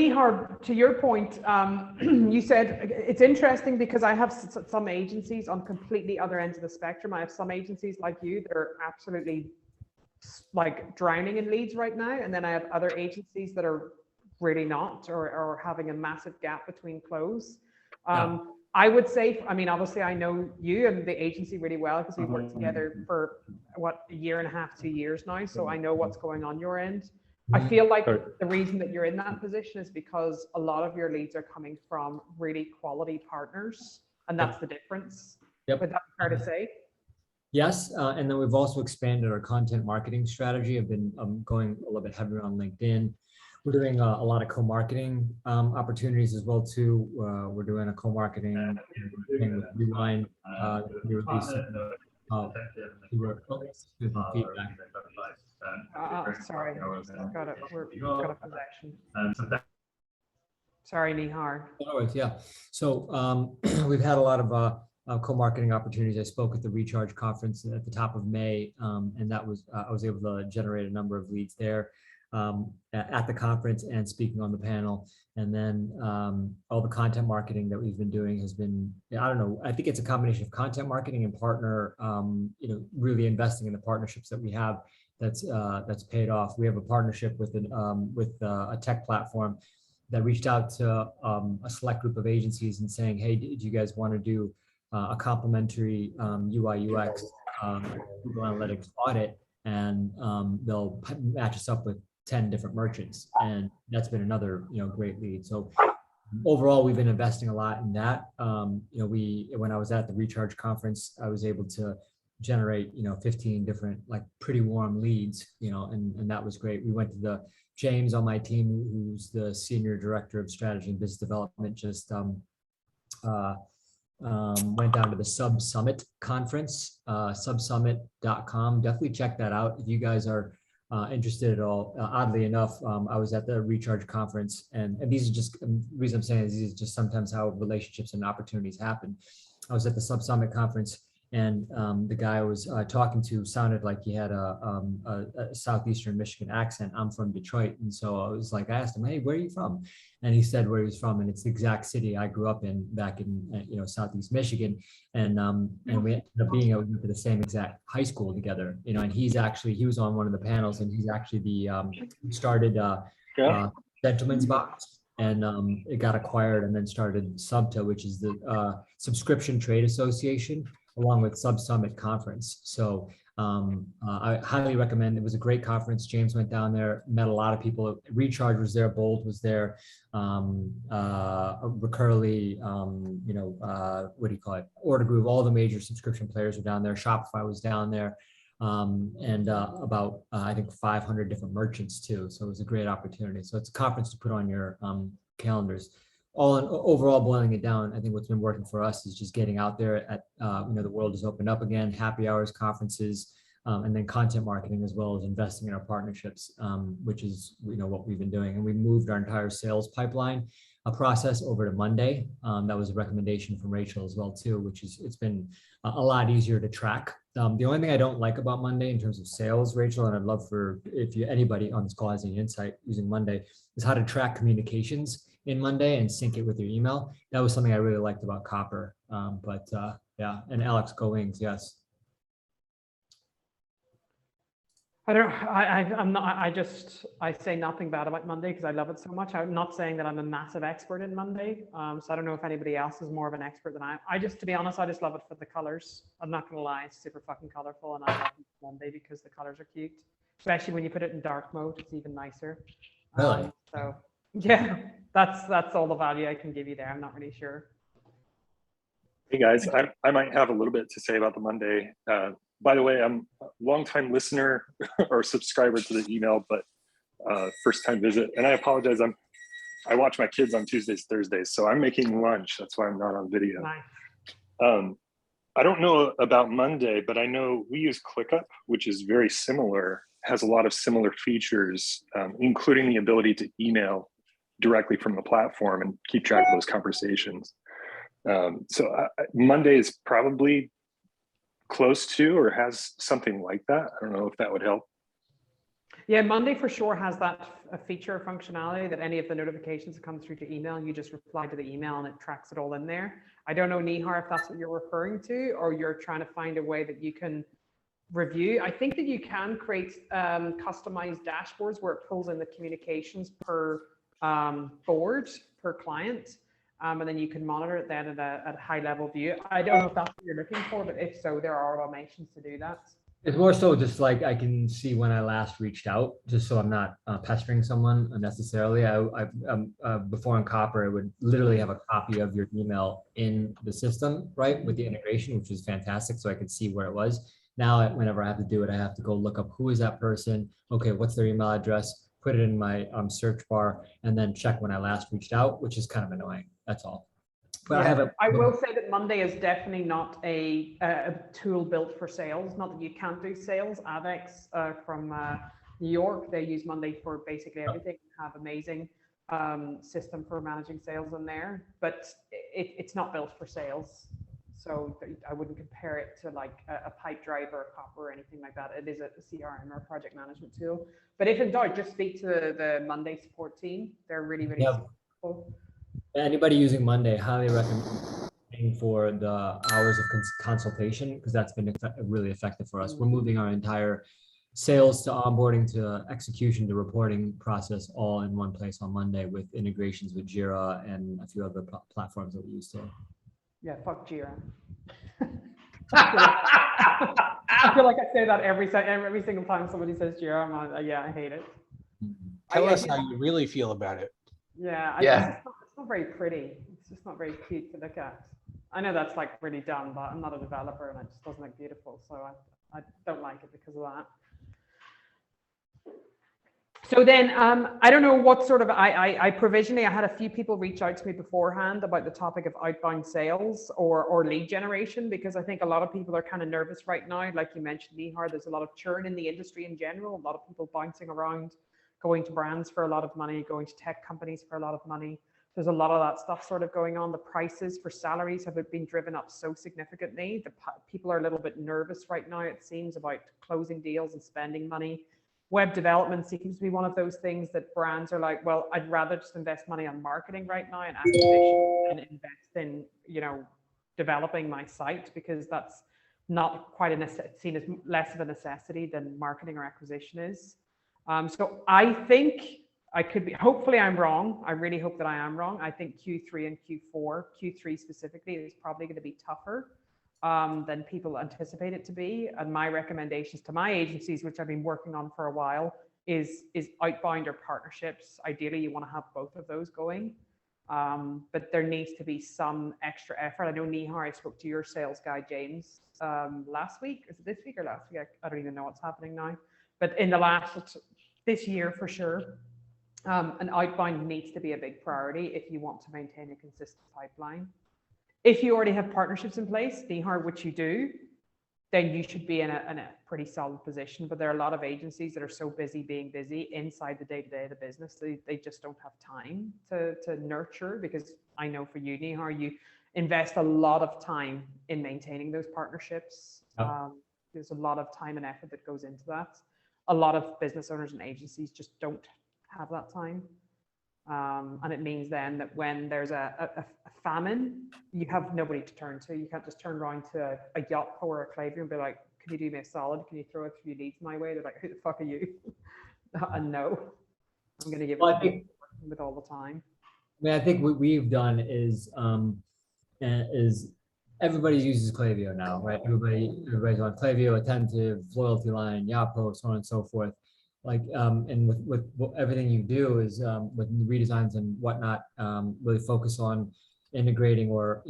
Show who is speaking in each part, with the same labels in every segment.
Speaker 1: Nihar, to your point, you said it's interesting because I have some agencies on completely other ends of the spectrum. I have some agencies like you that are absolutely like drowning in leads right now, and then I have other agencies that are really not, or having a massive gap between close. I would say, I mean, obviously I know you and the agency really well because we've worked together for what, a year and a half, 2 years now. So I know what's going on your end. I feel like the reason that you're in that position is because a lot of your leads are coming from really quality partners, and that's the difference. Would that be fair to say?
Speaker 2: Yes, and then we've also expanded our content marketing strategy. I've been going a little bit heavier on LinkedIn. We're doing a lot of co-marketing opportunities as well too. We're doing a co-marketing thing with Rewind.
Speaker 1: Sorry, we've got a possession. Sorry, Nihar.
Speaker 2: Yeah, so we've had a lot of co-marketing opportunities. I spoke at the Recharge conference at the top of May, and that was I was able to generate a number of leads there at the conference and speaking on the panel. And then all the content marketing that we've been doing has been, I don't know, I think it's a combination of content marketing and partner, really investing in the partnerships that we have. That's paid off. We have a partnership with a tech platform that reached out to a select group of agencies and saying, hey, do you guys want to do a complimentary UI UX Google Analytics audit, and they'll match us up with 10 different merchants, and that's been another great lead. So overall, we've been investing a lot in that. When I was at the Recharge conference, I was able to generate 15 different like pretty warm leads, and that was great. We went to the James on my team, who's the senior director of strategy and business development, just went down to the Sub Summit conference, subsummit.com. Definitely check that out if you guys are interested at all. Oddly enough, I was at the Recharge conference, and these are just, the reason I'm saying is these are just sometimes how relationships and opportunities happen. I was at the Sub Summit conference, and the guy I was talking to sounded like he had a Southeastern Michigan accent. I'm from Detroit, and so I was like, I asked him, hey, where are you from? And he said where he was from, and it's the exact city I grew up in back in Southeast Michigan, and we ended up being able to go to the same exact high school together, and he was on one of the panels, and he's actually the started Gentleman's Box, and it got acquired and then started Subta, which is the Subscription Trade Association, along with Sub Summit Conference. So I highly recommend. It was a great conference. James went down there, met a lot of people. Recharge was there, Bold was there, Recurly, what do you call it? Order Group, all the major subscription players were down there. Shopify was down there, and about I think 500 different merchants too. So it was a great opportunity. So it's a conference to put on your calendars. Overall, boiling it down, I think what's been working for us is just getting out there at, the world has opened up again, happy hours, conferences, and then content marketing, as well as investing in our partnerships, which is, what we've been doing. And we moved our entire sales pipeline process over to Monday. That was a recommendation from Rachel as well too, it's been a lot easier to track. The only thing I don't like about Monday in terms of sales, Rachel, and I'd love if anybody on this call has any insight using Monday, is how to track communications in Monday and sync it with your email. That was something I really liked about Copper. Yeah, and Alex, go Wings, yes.
Speaker 1: I say nothing bad about Monday because I love it so much. I'm not saying that I'm a massive expert in Monday. So I don't know if anybody else is more of an expert than I am. To be honest, I just love it for the colors. I'm not gonna lie, it's super fucking colorful, and I love Monday because the colors are cute. Especially when you put it in dark mode, it's even nicer.
Speaker 2: Really?
Speaker 1: So yeah, that's all the value I can give you there. I'm not really sure.
Speaker 3: Hey guys, I might have a little bit to say about the Monday. By the way, I'm a longtime listener or subscriber to the email, but first time visit. And I apologize, I watch my kids on Tuesdays, Thursdays, so I'm making lunch. That's why I'm not on video. Nice. I don't know about Monday, but I know we use ClickUp, which is very similar, has a lot of similar features, including the ability to email directly from the platform and keep track of those conversations. So Monday is probably close to or has something like that. I don't know if that would help.
Speaker 1: Yeah, Monday for sure has that a feature or functionality that any of the notifications that come through to email, you just reply to the email and it tracks it all in there. I don't know, Nihar, if that's what you're referring to, or you're trying to find a way that you can review. I think that you can create customized dashboards where it pulls in the communications per board, per client. And then you can monitor it then at a high level view. I don't know if that's what you're looking for, but if so, there are automations to do that.
Speaker 2: It's more so just like I can see when I last reached out, just so I'm not pestering someone unnecessarily. Before in Copper, I would literally have a copy of your email in the system, right, with the integration, which is fantastic, so I could see where it was. Now, whenever I have to do it, I have to go look up who is that person. Okay, what's their email address? Put it in my search bar, and then check when I last reached out, which is kind of annoying. That's all. But
Speaker 1: yeah, I will say that Monday is definitely not a tool built for sales. Not that you can't do sales. Avex from New York, they use Monday for basically everything. Have amazing system for managing sales in there, but it's not built for sales. So I wouldn't compare it to like a Pipedrive or a Copper or anything like that. It is a CRM or a project management tool. But if in doubt, just speak to the Monday support team. They're really, really helpful.
Speaker 2: Anybody using Monday, highly recommend paying for the hours of consultation, because that's been really effective for us. We're moving our entire sales to onboarding to execution to reporting process all in one place on Monday with integrations with Jira and a few other platforms that we use too.
Speaker 1: Yeah, fuck Jira. I feel like I say that every single time somebody says Jira. I'm like, yeah, I hate it.
Speaker 4: Tell us how you really feel about it.
Speaker 1: Yeah, it's not very pretty. It's just not very cute to look at. I know that's like really dumb, but I'm not a developer and it just doesn't look beautiful. So I don't like it because of that. So then, I don't know what sort of, I provisionally, I had a few people reach out to me beforehand about the topic of outbound sales or lead generation, because I think a lot of people are kind of nervous right now. Like you mentioned, Nihar, there's a lot of churn in the industry in general, a lot of people bouncing around, going to brands for a lot of money, going to tech companies for a lot of money. There's a lot of that stuff sort of going on. The prices for salaries have been driven up so significantly. People are a little bit nervous right now, it seems, about closing deals and spending money. Web development seems to be one of those things that brands are like, well, I'd rather just invest money on marketing right now and acquisition and invest in, developing my site, because that's not quite seen as less of a necessity than marketing or acquisition is. So I think I could be, hopefully I'm wrong. I really hope that I am wrong. I think Q3 and Q4, Q3 specifically, is probably going to be tougher than people anticipate it to be. And my recommendations to my agencies, which I've been working on for a while, is outbound or partnerships. Ideally, you want to have both of those going. But there needs to be some extra effort. I know, Nihar, I spoke to your sales guy, James, last week. Is it this week or last week? I don't even know what's happening now. But in this year for sure, an outbound needs to be a big priority if you want to maintain a consistent pipeline. If you already have partnerships in place, Nihar, which you do, then you should be in a pretty solid position. But there are a lot of agencies that are so busy being busy inside the day-to-day of the business, they just don't have time to nurture. Because I know for you, Nihar, you invest a lot of time in maintaining those partnerships. Oh. There's a lot of time and effort that goes into that. A lot of business owners and agencies just don't have that time. And it means then that when there's a famine, you have nobody to turn to. You can't just turn around to a Yotpo or a Klaviyo and be like, can you do me a solid? Can you throw a few leads my way? They're like, who the fuck are you? And no, I'm going to give it with all the time.
Speaker 2: I mean, I think what we've done is everybody uses Klaviyo now, right? Everybody's on Klaviyo, Attentive, Loyalty Line, Yotpo, so on and so forth. Like, and with everything you do is with redesigns and whatnot, really focus on integrating or,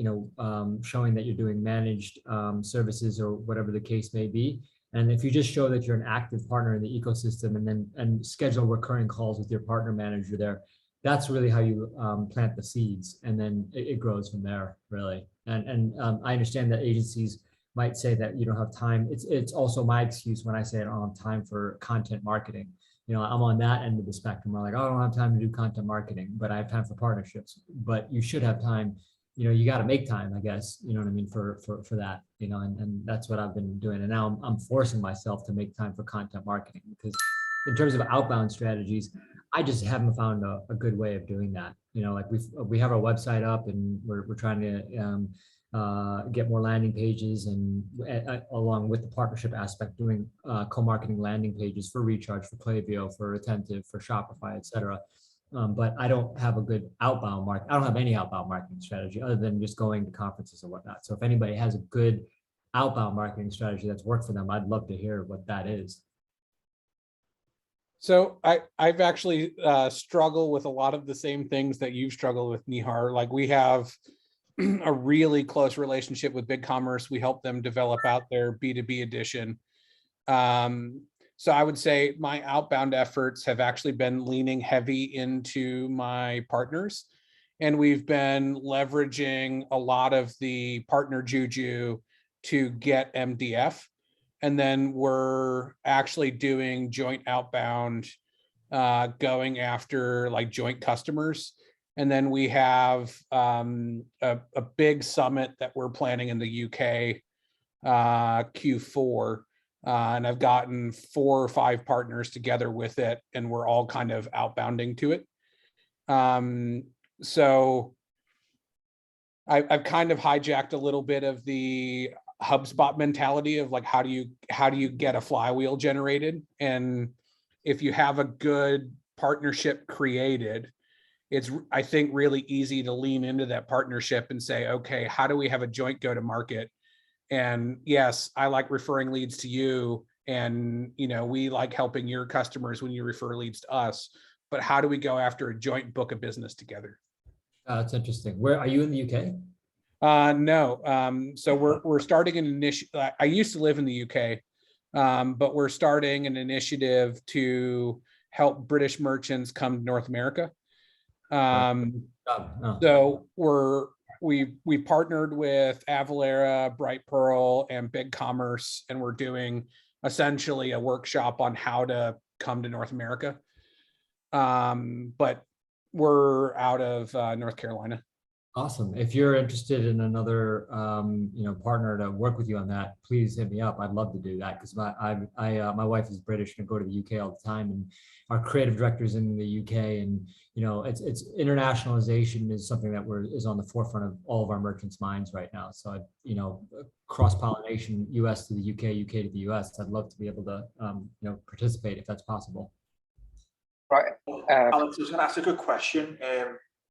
Speaker 2: showing that you're doing managed services or whatever the case may be. And if you just show that you're an active partner in the ecosystem and schedule recurring calls with your partner manager there, that's really how you plant the seeds, and then it grows from there, really. And I understand that agencies might say that you don't have time. It's also my excuse when I say I don't have time for content marketing. I'm on that end of the spectrum. I'm like, oh, I don't have time to do content marketing, but I have time for partnerships. But you should have time. You got to make time, I guess. You know what I mean, for that. And that's what I've been doing. And now I'm forcing myself to make time for content marketing, because in terms of outbound strategies, I just haven't found a good way of doing that. You know, like we have our website up and we're trying to get more landing pages, and along with the partnership aspect, doing co-marketing landing pages for Recharge, for Klaviyo, for Attentive, for Shopify, etc. But I don't have a good outbound market. I don't have any outbound marketing strategy other than just going to conferences and whatnot. So if anybody has a good outbound marketing strategy that's worked for them, I'd love to hear what that is.
Speaker 4: So I've actually struggled with a lot of the same things that you've struggled with, Nihar. Like, we have a really close relationship with BigCommerce. We help them develop out their B2B edition. So I would say my outbound efforts have actually been leaning heavy into my partners. And we've been leveraging a lot of the partner juju to get MDF. And then we're actually doing joint outbound, going after like joint customers. And then we have a big summit that we're planning in the UK, Q4. And I've gotten 4 or 5 partners together with it, and we're all kind of outbounding to it. So I've kind of hijacked a little bit of the HubSpot mentality of like, how do you get a flywheel generated? And if you have a good partnership created, it's, I think, really easy to lean into that partnership and say, okay, how do we have a joint go to market? And yes, I like referring leads to you, and you know, we like helping your customers when you refer leads to us, but how do we go after a joint book of business together?
Speaker 2: That's interesting. Where are you in the UK?
Speaker 4: No. So we're starting an initiative. I used to live in the UK, but we're starting an initiative to help British merchants come to North America. So we partnered with Avalara, Bright Pearl, and BigCommerce, and we're doing essentially a workshop on how to come to North America. But we're out of North Carolina.
Speaker 2: Awesome. If you're interested in another, partner to work with you on that, please hit me up. I'd love to do that, because my wife is British and I go to the UK all the time, and our creative director's in the UK, and it's internationalization is something that is on the forefront of all of our merchants' minds right now. So cross-pollination, US to the UK, UK to the US. I'd love to be able to participate if that's possible.
Speaker 5: Right. Alex, I was going to ask a good question.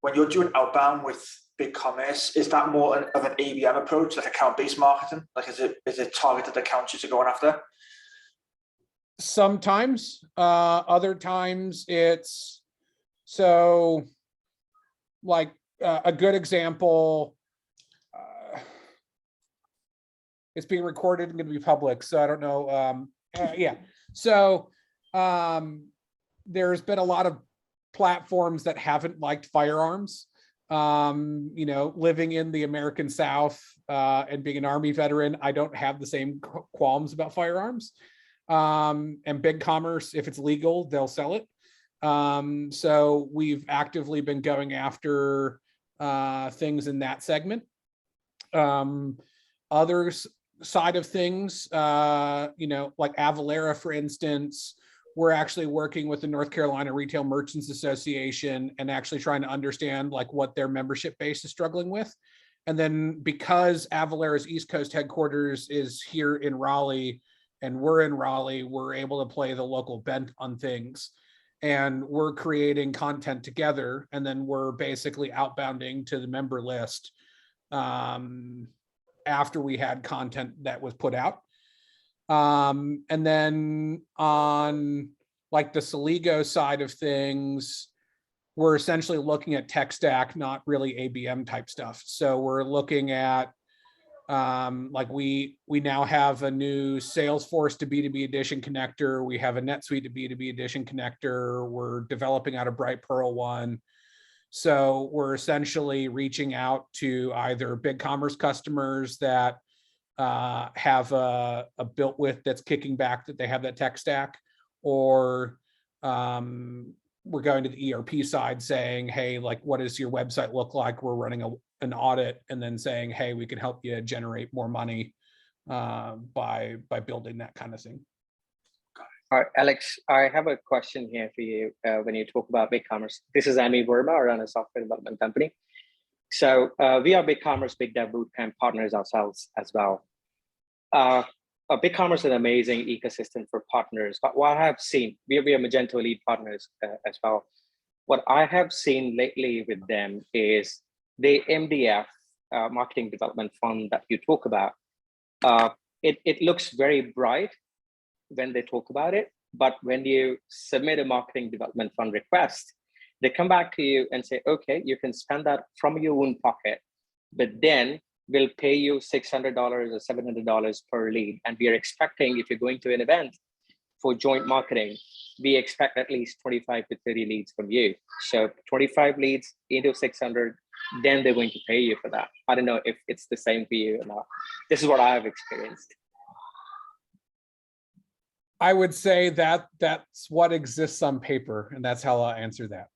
Speaker 5: When you're doing outbound with BigCommerce, is that more of an ABM approach, like account-based marketing? Like, is it targeted accounts you're going after?
Speaker 4: Sometimes, other times it's so. Like a good example. It's being recorded and going to be public, so I don't know. Yeah. So there's been a lot of platforms that haven't liked firearms. Living in the American South and being an Army veteran, I don't have the same qualms about firearms. And BigCommerce, if it's legal, they'll sell it. So we've actively been going after things in that segment. Others side of things, like Avalara, for instance, we're actually working with the North Carolina Retail Merchants Association and actually trying to understand like what their membership base is struggling with. And then because Avalara's East Coast headquarters is here in Raleigh and we're in Raleigh, we're able to play the local bent on things. And we're creating content together, and then we're basically outbounding to the member list after we had content that was put out. And then on like the Celigo side of things, we're essentially looking at tech stack, not really ABM type stuff. So we're looking at like we now have a new Salesforce to B2B edition connector. We have a NetSuite to B2B edition connector. We're developing out a Bright Pearl one. So we're essentially reaching out to either BigCommerce customers that have a built with that's kicking back that they have that tech stack, or we're going to the ERP side saying, hey, like, what does your website look like? We're running an audit, and then saying, hey, we can help you generate more money by building that kind of thing.
Speaker 6: All right, Alex, I have a question here for you when you talk about BigCommerce. This is Amy Verma, I run a software development company. So we are BigCommerce Big Dev Bootcamp partners ourselves as well. BigCommerce is an amazing ecosystem for partners, but what I have seen, we are Magento lead partners as well. What I have seen lately with them is the MDF, marketing development fund that you talk about. It looks very bright when they talk about it, but when you submit a marketing development fund request, they come back to you and say, okay, you can spend that from your own pocket, but then we'll pay you $600 or $700 per lead. And we are expecting, if you're going to an event for joint marketing, we expect at least 25 to 30 leads from you. So 25 leads into 600, then they're going to pay you for that. I don't know if it's the same for you or not. This is what I've experienced.
Speaker 4: I would say that that's what exists on paper, and that's how I'll answer that.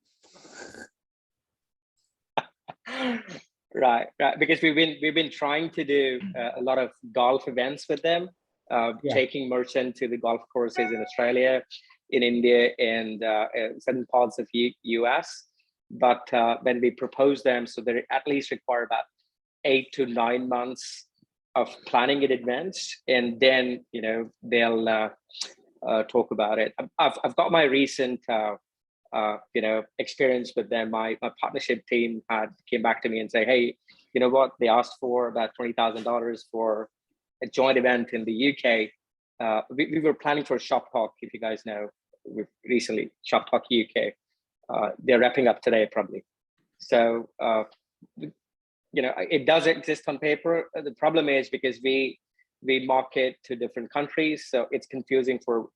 Speaker 6: Right, because we've been trying to do a lot of golf events with them, taking merchant to the golf courses in Australia, in India, and certain parts of US. But when we propose them, so they at least require about 8 to 9 months of planning in advance, and then they'll talk about it. I've got my recent experience with them. My partnership team came back to me and say, hey, you know what? They asked for about $20,000 for a joint event in the UK. We were planning for Shop Talk, if you guys know, recently Shop Talk UK. They're wrapping up today probably. So it does exist on paper. The problem is because we market to different countries, so it's confusing for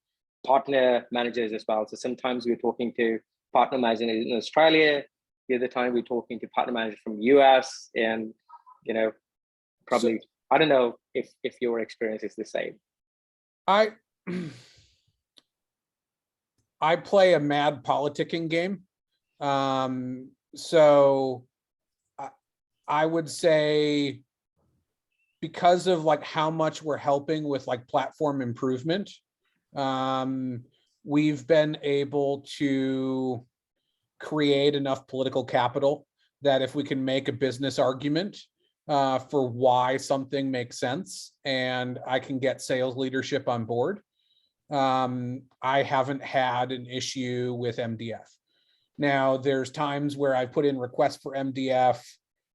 Speaker 6: partner managers as well. So sometimes we're talking to partner managers in Australia, the other time we're talking to partner managers from US, and probably, I don't know if your experience is the same.
Speaker 4: I play a mad politicking game. So I would say, because of how much we're helping with platform improvement, we've been able to create enough political capital that if we can make a business argument for why something makes sense, and I can get sales leadership on board, I haven't had an issue with MDF. Now, there's times where I put in requests for MDF,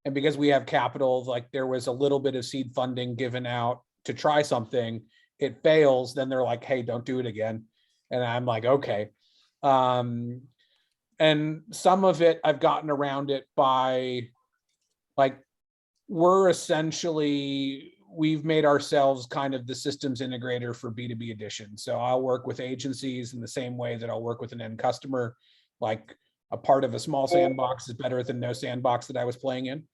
Speaker 4: and because we have capital, there was a little bit of seed funding given out to try something, it fails, then they're like, hey, don't do it again. And I'm like, okay. And some of it, I've gotten around it by, we've made ourselves kind of the systems integrator for B2B Edition. So I'll work with agencies in the same way that I'll work with an end customer. A part of a small sandbox is better than no sandbox that I was playing in.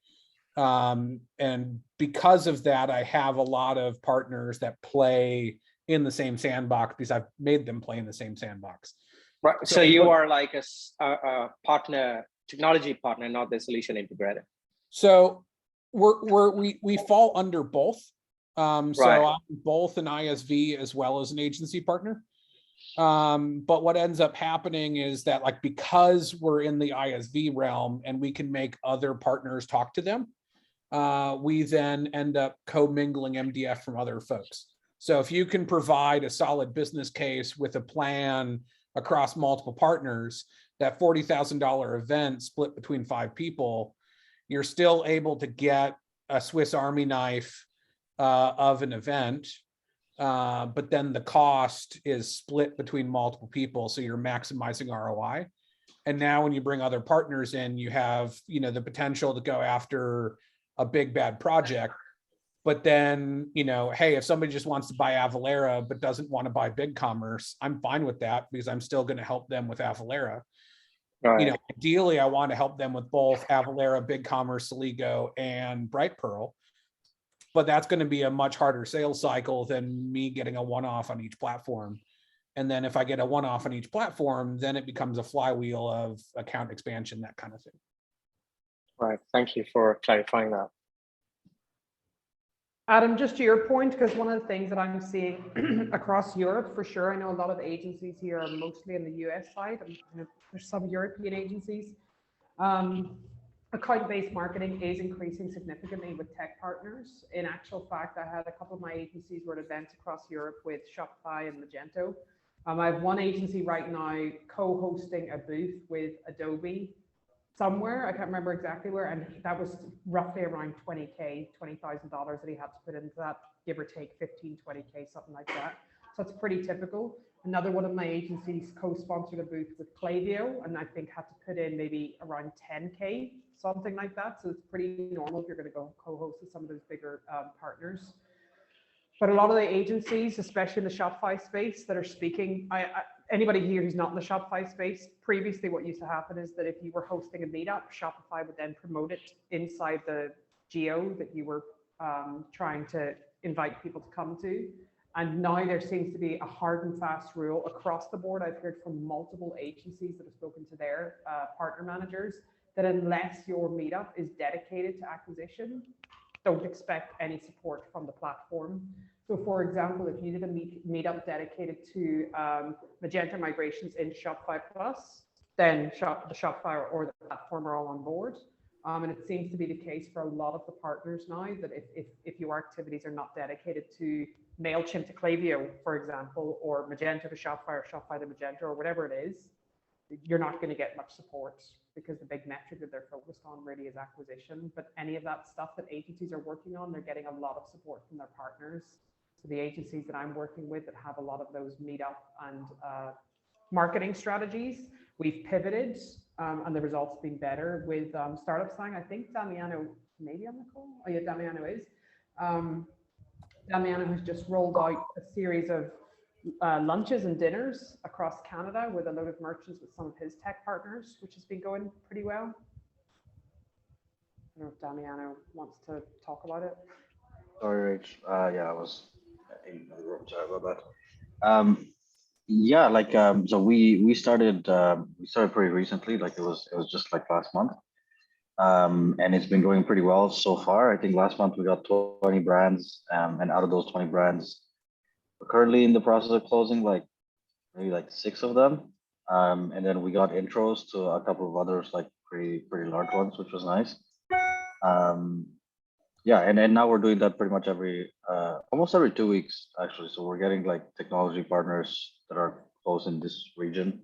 Speaker 4: And because of that, I have a lot of partners that play in the same sandbox because I've made them play in the same sandbox.
Speaker 6: Right. So you are like a partner, technology partner, not the solution integrator.
Speaker 4: So we fall under both. So
Speaker 6: Right.
Speaker 4: I'm both an ISV as well as an agency partner. But what ends up happening is that because we're in the ISV realm and we can make other partners talk to them, we then end up co-mingling MDF from other folks. So if you can provide a solid business case with a plan across multiple partners, that $40,000 event split between 5 people, you're still able to get a Swiss Army knife of an event. But then the cost is split between multiple people, so you're maximizing ROI. And now when you bring other partners in, you have the potential to go after a big bad project. But then, hey, if somebody just wants to buy Avalara but doesn't want to buy BigCommerce, I'm fine with that because I'm still going to help them with Avalara.
Speaker 6: Right.
Speaker 4: Ideally, I want to help them with both Avalara, BigCommerce, Celigo, and Brightpearl. But that's going to be a much harder sales cycle than me getting a one-off on each platform. And then if I get a one-off on each platform, then it becomes a flywheel of account expansion, that kind of thing.
Speaker 6: Right. Thank you for clarifying that.
Speaker 1: Adam, just to your point, because one of the things that I'm seeing across Europe, for sure, I know a lot of agencies here are mostly in the US side, and there's some European agencies. Account-based marketing is increasing significantly with tech partners. In actual fact, I had a couple of my agencies were at events across Europe with Shopify and Magento. I have one agency right now co-hosting a booth with Adobe somewhere. I can't remember exactly where, and that was roughly around $20,000 that he had to put into that, give or take 15, 20K, something like that. So it's pretty typical. Another one of my agencies co-sponsored a booth with Klaviyo, and I think had to put in maybe around 10K, something like that. So it's pretty normal if you're going to go co-host with some of those bigger partners. But a lot of the agencies, especially in the Shopify space, that are speaking, anybody here who's not in the Shopify space, previously what used to happen is that if you were hosting a meetup, Shopify would then promote it inside the geo that you were trying to invite people to come to. And now there seems to be a hard and fast rule across the board. I've heard from multiple agencies that have spoken to their partner managers that unless your meetup is dedicated to acquisition, don't expect any support from the platform. So for example, if you did a meetup dedicated to Magento migrations in Shopify Plus, then the Shopify or the platform are all on board. And it seems to be the case for a lot of the partners now that if your activities are not dedicated to MailChimp to Klaviyo, for example, or Magento to Shopify or Shopify to Magento or whatever it is, you're not going to get much support because the big metric that they're focused on really is acquisition. But any of that stuff that agencies are working on, they're getting a lot of support from their partners. So the agencies that I'm working with that have a lot of those meetup and marketing strategies, we've pivoted and the results have been better with Startup Slang. I think Damiano maybe on the call. Oh yeah, Damiano is. Damiano has just rolled out a series of lunches and dinners across Canada with a load of merchants with some of his tech partners, which has been going pretty well. I don't know if Damiano wants to talk about it.
Speaker 7: Sorry, Rach. Yeah, I was in the room. Sorry about that. Yeah, like so we started pretty recently. Like it was just like last month, and it's been going pretty well so far. I think last month we got 20 brands, and out of those 20 brands, we're currently in the process of closing like maybe like 6 of them, and then we got intros to a couple of others, like pretty large ones, which was nice. Yeah, and now we're doing that pretty much almost every 2 weeks actually. So we're getting like technology partners that are close in this region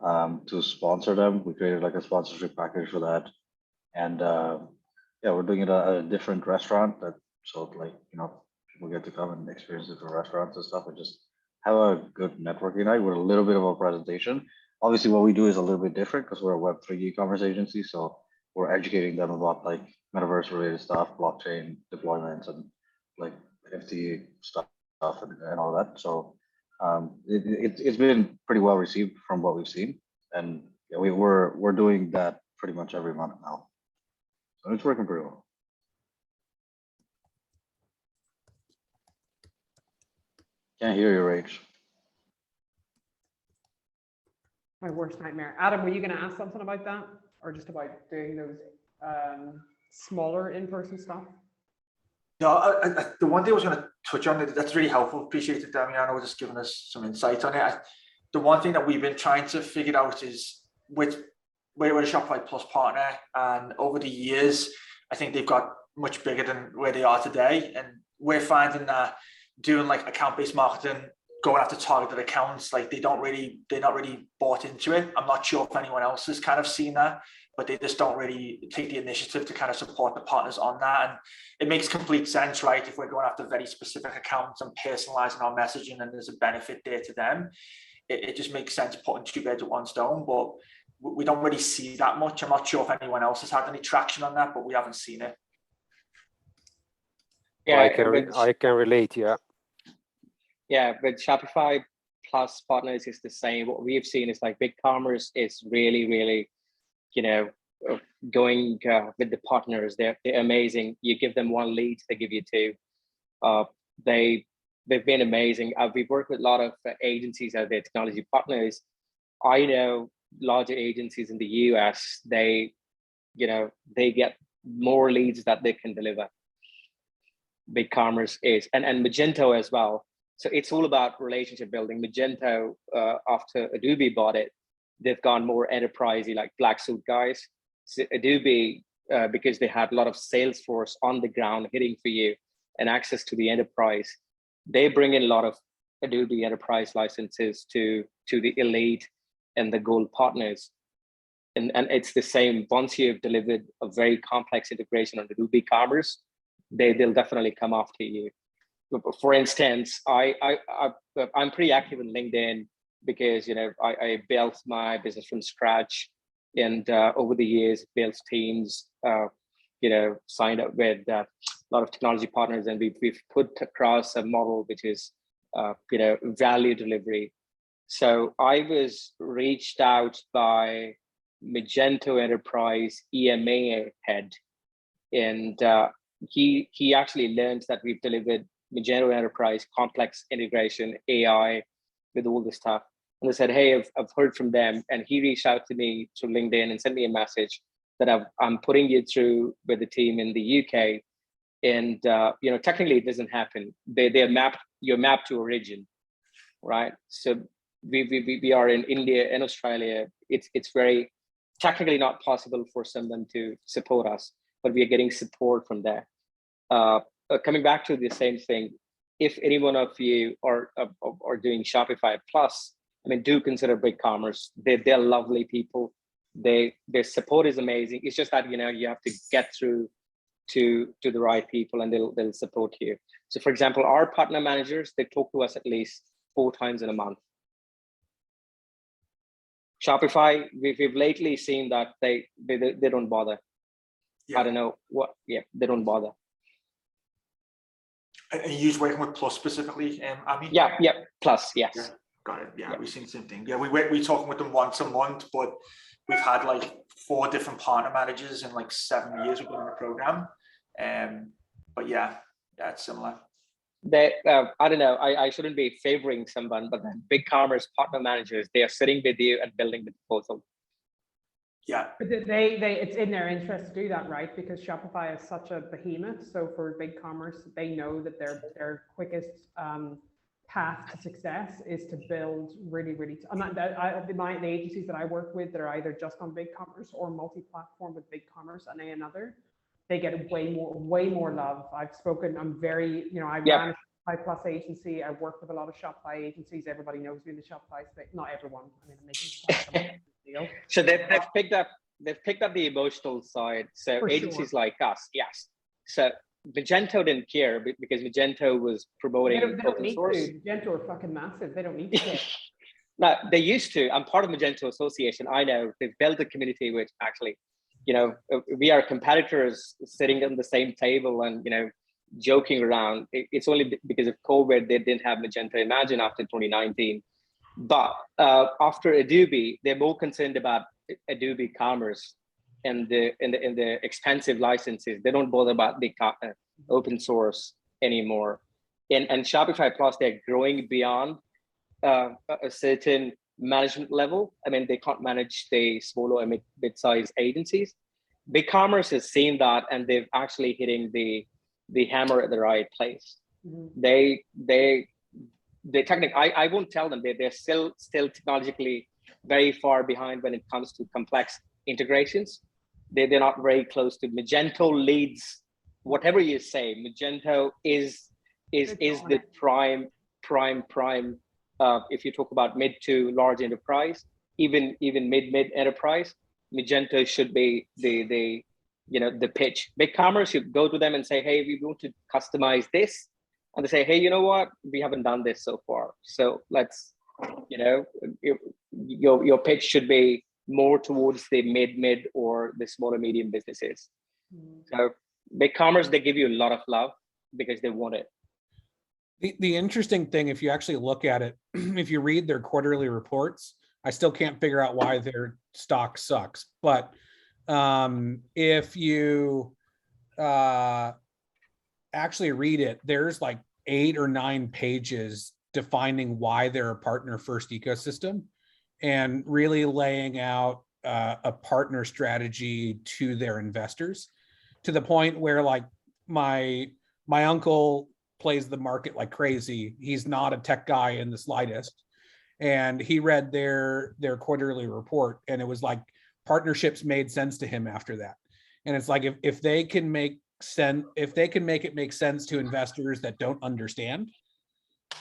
Speaker 7: to sponsor them. We created like a sponsorship package for that, and yeah, we're doing it at a different restaurant so like people get to come and experience different restaurants and stuff and just have a good networking night with a little bit of a presentation. Obviously, what we do is a little bit different because we're a Web3 e-commerce agency, so we're educating them about like metaverse related stuff, blockchain deployments, and like NFT stuff and all that. So it's been pretty well received from what we've seen, and yeah, we're doing that pretty much every month now. So it's working pretty well. Can't hear you, Rach.
Speaker 1: My worst nightmare. Adam, were you going to ask something about that, or just about doing those smaller in-person stuff?
Speaker 5: No, the one thing I was going to touch on, that's really helpful. Appreciate it, Damiano, just giving us some insight on it. The one thing that we've been trying to figure out is we're a Shopify Plus partner, and over the years, I think they've got much bigger than where they are today. And we're finding that doing like account-based marketing, going after targeted accounts, like they're not really bought into it. I'm not sure if anyone else has kind of seen that, but they just don't really take the initiative to kind of support the partners on that. And it makes complete sense, right? If we're going after very specific accounts and personalizing our messaging and there's a benefit there to them, it just makes sense putting 2 birds with 1 stone, but we don't really see that much. I'm not sure if anyone else has had any traction on that, but we haven't seen it.
Speaker 6: Yeah,
Speaker 8: I can relate, yeah.
Speaker 6: Yeah, with Shopify Plus partners, it's the same. What we've seen is like BigCommerce is really, going with the partners. They're amazing. You give them 1 lead, they give you 2. They've been amazing. We've worked with a lot of agencies as their technology partners. I know larger agencies in the US, they get more leads that they can deliver. BigCommerce is, and Magento as well. So it's all about relationship building. Magento, after Adobe bought it, they've gone more enterprisey, like black suit guys. So Adobe, because they had a lot of Salesforce on the ground hitting for you and access to the enterprise, they bring in a lot of Adobe enterprise licenses to the elite and the gold partners. And it's the same. Once you've delivered a very complex integration on Adobe Commerce, they'll definitely come after you. For instance, I'm pretty active in LinkedIn because, you know, I built my business from scratch, and over the years built teams, you know, signed up with a lot of technology partners, and we've put across a model which is, you know, value delivery. So I was reached out by Magento Enterprise EMEA head, and he actually learned that we've delivered Magento Enterprise complex integration, AI, with all this stuff. And I said, hey, I've heard from them. And he reached out to me through LinkedIn and sent me a message that I'm putting you through with the team in the UK. And you know, technically it doesn't happen. You're mapped to origin, right? So we are in India and Australia. It's very technically not possible for someone to support us, but we are getting support from there. Coming back to the same thing, if any one of you are doing Shopify Plus, I mean, do consider BigCommerce. They're lovely people. Their support is amazing. It's just that, you know, you have to get through to the right people, and they'll support you. So, for example, our partner managers, they talk to us at least 4 times in a month. Shopify, we've lately seen that they don't bother. Yeah. I don't know what. Yeah, they don't bother.
Speaker 5: And you use working with Plus specifically, Ami?
Speaker 6: Yeah, Plus, yes.
Speaker 5: Yeah, got it. Yeah, we've seen the same thing. Yeah, we're talking with them once a month, but we've had like 4 different partner managers in like 7 years we've been in the program. But yeah, it's similar.
Speaker 6: I don't know, I shouldn't be favoring someone, but the BigCommerce partner managers, they are sitting with you and building the proposal.
Speaker 5: Yeah,
Speaker 1: but it's in their interest to do that, right? Because Shopify is such a behemoth. So for BigCommerce, they know that their quickest path to success is to build really, the agencies that I work with that are either just on BigCommerce or multi-platform with BigCommerce and another, they get way more love. I'm very, you know, I ran a Shopify Plus agency. I work with a lot of Shopify agencies. Everybody knows me in the Shopify space. Not everyone. I mean, I'm making deal.
Speaker 6: So they've picked up the emotional side. So for agencies like us, yes. So Magento didn't care because Magento was promoting open source.
Speaker 1: Magento are fucking massive. They don't need to care.
Speaker 6: No, they used to. I'm part of Magento Association. I know they've built a community which actually, you know, we are competitors sitting on the same table and, you know, joking around. It's only because of COVID they didn't have Magento Imagine after 2019. But after Adobe, they're more concerned about Adobe Commerce and the expensive licenses. They don't bother about the open source anymore. And Shopify Plus, they're growing beyond a certain management level. I mean, they can't manage the smaller and mid-sized agencies. BigCommerce has seen that, and they've actually hitting the hammer at the right place. Mm-hmm. They technically, I won't tell them they're still technologically very far behind when it comes to complex integrations. They're not very close to Magento leads. Whatever you say, Magento is the prime. If you talk about mid to large enterprise, even mid enterprise, Magento should be the pitch. BigCommerce, you go to them and say, hey, we want to customize this, and they say, hey, you know what? We haven't done this so far, so let's, you know, your pitch should be more towards the mid or the smaller medium businesses. So BigCommerce, they give you a lot of love because they want it.
Speaker 4: The interesting thing, if you actually look at it, if you read their quarterly reports, I still can't figure out why their stock sucks. But if you actually read it, there's like 8 or 9 pages defining why they're a partner first ecosystem and really laying out a partner strategy to their investors, to the point where like my my uncle plays the market like crazy. He's not a tech guy in the slightest. And he read their quarterly report, and it was like partnerships made sense to him after that. And it's like, if they can make sense, if they can make it make sense to investors that don't understand,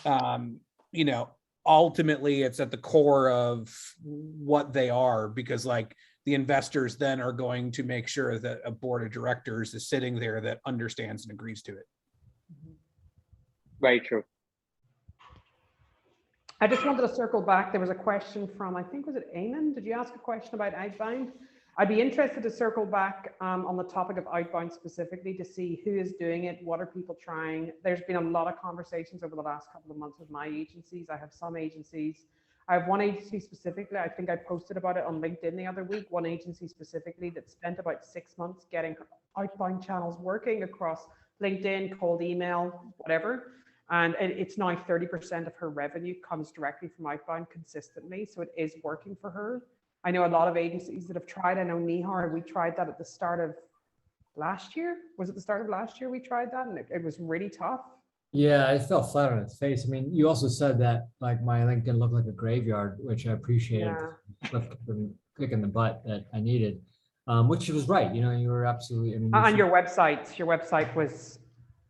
Speaker 4: you know, ultimately it's at the core of what they are, because like the investors then are going to make sure that a board of directors is sitting there that understands and agrees to it.
Speaker 6: Very true.
Speaker 1: I just wanted to circle back. There was a question from, I think, was it Eamon? Did you ask a question about Outbound? I'd be interested to circle back on the topic of Outbound specifically to see who is doing it, what are people trying. There's been a lot of conversations over the last couple of months with my agencies. I have some agencies. I have one agency specifically, I think I posted about it on LinkedIn the other week, one agency specifically that spent about 6 months getting outbound channels working across LinkedIn, cold email, whatever. And it's now 30% of her revenue comes directly from outbound consistently. So it is working for her. I know a lot of agencies that have tried. I know Nihar, we tried that at the start of last year. Was it the start of last year we tried that? And it was really tough.
Speaker 2: Yeah, it fell flat on its face. I mean, you also said that like my LinkedIn looked like a graveyard, which I appreciated. Yeah. Kicking the butt that I needed, which was right. You know, you were absolutely. I mean,
Speaker 1: and your website was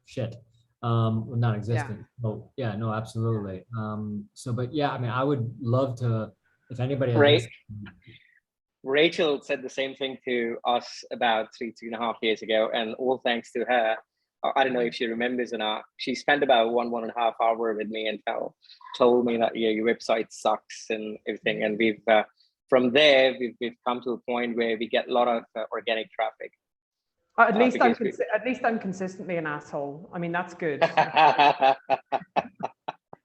Speaker 2: shit. Non-existent. Yeah. Oh, yeah, no, absolutely. So, but yeah, I mean, I would love to, if anybody has
Speaker 6: Rachel said the same thing to us about 3.5 years ago, and all thanks to her. I don't know if she remembers or not. She spent about 1.5 hours with me and told me that, yeah, your website sucks and everything. And we've from there we've come to a point where we get a lot of organic traffic.
Speaker 1: At least I'm consistently an asshole. I mean, that's good.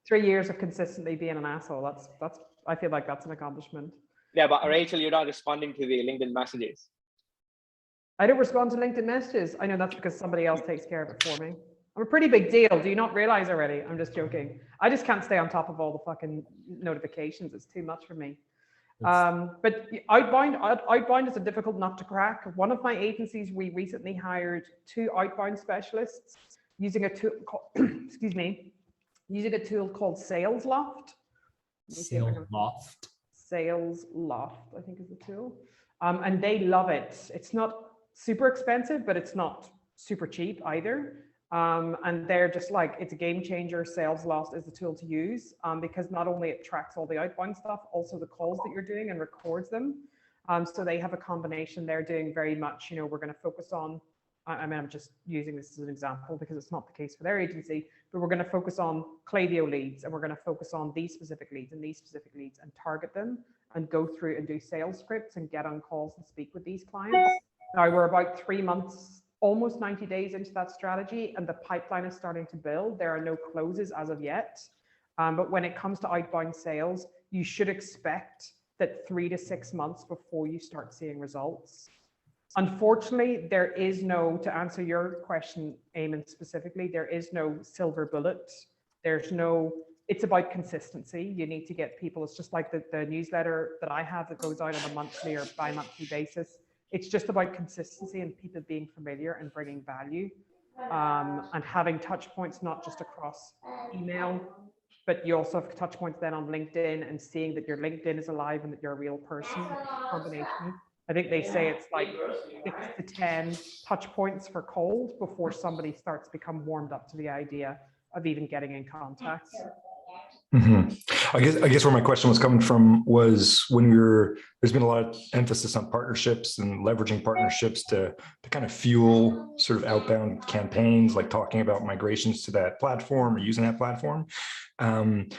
Speaker 1: 3 years of consistently being an asshole. That's. I feel like that's an accomplishment.
Speaker 6: Yeah, but Rachel, you're not responding to the LinkedIn messages.
Speaker 1: I don't respond to LinkedIn messages. I know that's because somebody else takes care of it for me. I'm a pretty big deal. Do you not realize already? I'm just joking. I just can't stay on top of all the fucking notifications. It's too much for me. But outbound is a difficult nut to crack. One of my agencies, we recently hired 2 outbound specialists using a tool called, excuse me, using a tool called Salesloft. Salesloft, I think is the tool. And they love it. It's not super expensive, but it's not super cheap either. And they're just like, it's a game changer. Salesloft is the tool to use because not only it tracks all the outbound stuff, also the calls that you're doing and records them. So they have a combination. They're doing very much, you know, we're going to focus on, I mean, I'm just using this as an example because it's not the case for their agency, but we're going to focus on Klaviyo leads and we're going to focus on these specific leads and target them and go through and do sales scripts and get on calls and speak with these clients. Now we're about 3 months, almost 90 days into that strategy, and the pipeline is starting to build. There are no closes as of yet. But when it comes to outbound sales, you should expect that 3 to 6 months before you start seeing results. Unfortunately, there is no, to answer your question, Eamon, specifically, there is no silver bullet. There's no, it's about consistency. You need to get people, it's just like the newsletter that I have that goes out on a monthly or bi-monthly basis. It's just about consistency and people being familiar and bringing value and having touch points, not just across email, but you also have touch points then on LinkedIn and seeing that your LinkedIn is alive and that you're a real person. Combination. I think they say it's like 6 to 10 touch points for cold before somebody starts to become warmed up to the idea of even getting in contact.
Speaker 9: Mm-hmm. I guess where my question was coming from was when there's been a lot of emphasis on partnerships and leveraging partnerships to kind of fuel sort of outbound campaigns, like talking about migrations to that platform or using that platform. And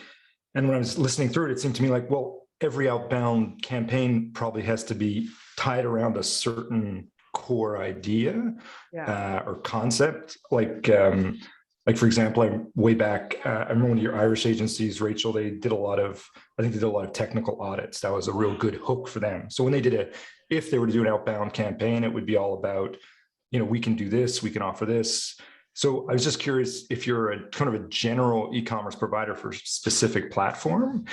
Speaker 9: when I was listening through it, it seemed to me like, well, every outbound campaign probably has to be tied around a certain core idea or concept. Like for example, way back, I remember one of your Irish agencies, Rachel, they did a lot of technical audits. That was a real good hook for them. So when they if they were to do an outbound campaign, it would be all about, you know, we can do this, we can offer this. So I was just curious if you're a kind of a general e-commerce provider for a specific platform,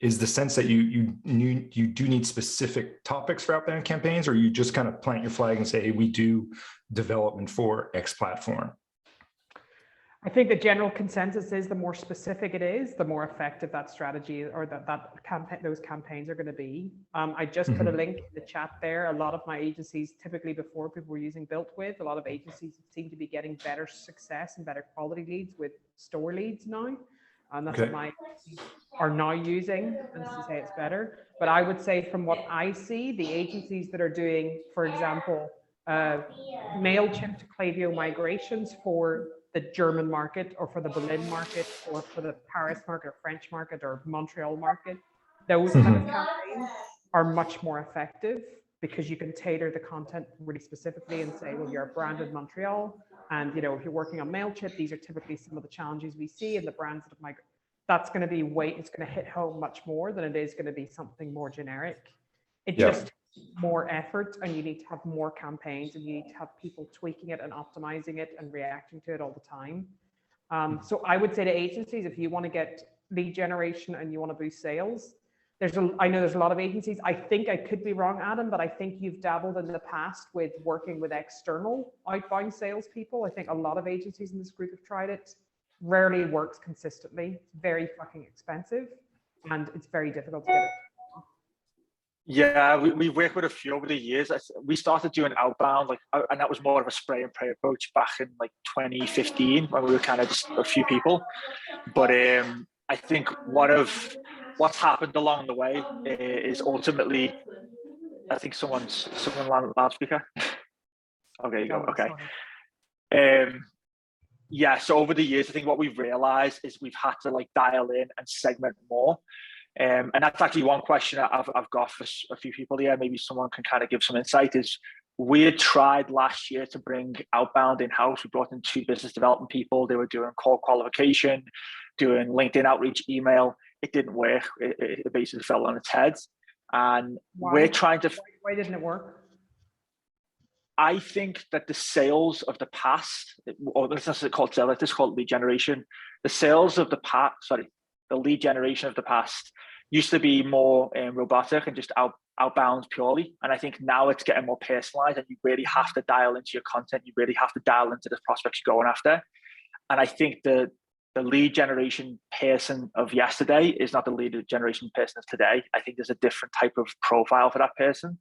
Speaker 9: is the sense that you do need specific topics for outbound campaigns, or you just kind of plant your flag and say, hey, we do development for X platform?
Speaker 1: I think the general consensus is the more specific it is, the more effective that strategy or those campaigns are going to be. I just put a link in the chat there. A lot of my agencies, typically before people were using Built With, a lot of agencies seem to be getting better success and better quality leads with store leads now. And that's what my agencies are now using, and to say it's better. But I would say from what I see, the agencies that are doing, for example, MailChimp to Klaviyo migrations for the German market or for the Berlin market or for the Paris market or French market or Montreal market, those kind of campaigns are much more effective because you can tailor the content really specifically and say, well, you're a brand in Montreal, and if you're working on MailChimp, these are typically some of the challenges we see in the brands that have migrated. That's going to be it's going to hit home much more than it is going to be something more generic. It just takes more effort, and you need to have more campaigns, and you need to have people tweaking it and optimizing it and reacting to it all the time. So I would say to agencies, if you want to get lead generation and you want to boost sales, I know there's a lot of agencies. I think I could be wrong, Adam, but I think you've dabbled in the past with working with external outbound salespeople. I think a lot of agencies in this group have tried it. Rarely works consistently. It's very fucking expensive, and it's very difficult to get it.
Speaker 5: Yeah, we've worked with a few over the years. We started doing outbound, and that was more of a spray and pray approach back in 2015 when we were kind of just a few people. But I think what's happened along the way is ultimately, I think someone loudspeaker. Okay, you go. Okay. Yeah, so over the years, I think what we've realized is we've had to dial in and segment more. And that's actually one question I've got for a few people here. Maybe someone can kind of give some insight. Is we had tried last year to bring outbound in-house. We brought in 2 business development people. They were doing call qualification, doing LinkedIn outreach, email. It didn't work. It basically fell on its head. And we're trying to...
Speaker 1: Why didn't it work?
Speaker 5: I think that the sales of the past, or let's not call it let's call it lead generation. The sales of the past, the lead generation of the past used to be more robotic and just outbound purely. And I think now it's getting more personalized, and you really have to dial into your content. You really have to dial into the prospects you're going after. And I think the lead generation person of yesterday is not the lead generation person of today. I think there's a different type of profile for that person.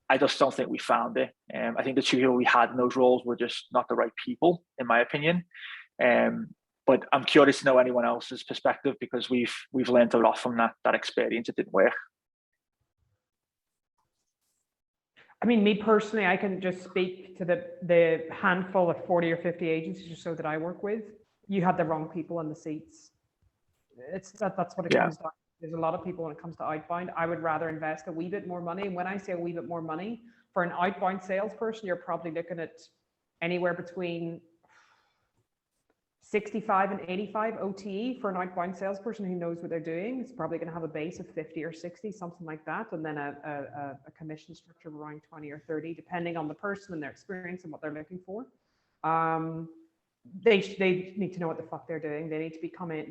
Speaker 5: I just don't think we found it. I think the 2 people we had in those roles were just not the right people, in my opinion. But I'm curious to know anyone else's perspective, because we've learned a lot from that experience. It didn't work.
Speaker 1: I mean, me personally, I can just speak to the handful of 40 or 50 agencies or so that I work with. You had the wrong people in the seats. That's what it comes down to. There's a lot of people when it comes to outbound. I would rather invest a wee bit more money. And when I say a wee bit more money, for an outbound salesperson, you're probably looking at anywhere between 65 and 85 OTE for an outbound salesperson who knows what they're doing. It's probably going to have a base of 50 or 60, something like that. And then a commission structure of around 20 or 30, depending on the person and their experience and what they're looking for. They need to know what the fuck they're doing. They need to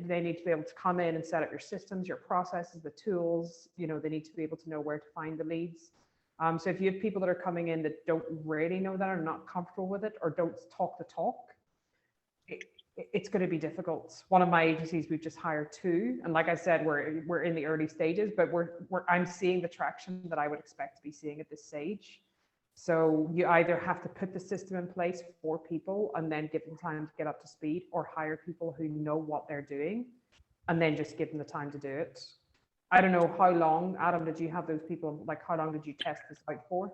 Speaker 1: they need to be able to come in and set up your systems, your processes, the tools. They need to be able to know where to find the leads. So if you have people that are coming in that don't really know that, or not comfortable with it, or don't talk the talk, it's going to be difficult. One of my agencies, we've just hired 2, and like I said, we're in the early stages, but I'm seeing the traction that I would expect to be seeing at this stage. So you either have to put the system in place for people and then give them time to get up to speed, or hire people who know what they're doing and then just give them the time to do it. I don't know how long, Adam, did you have those people? How long did you test this out for?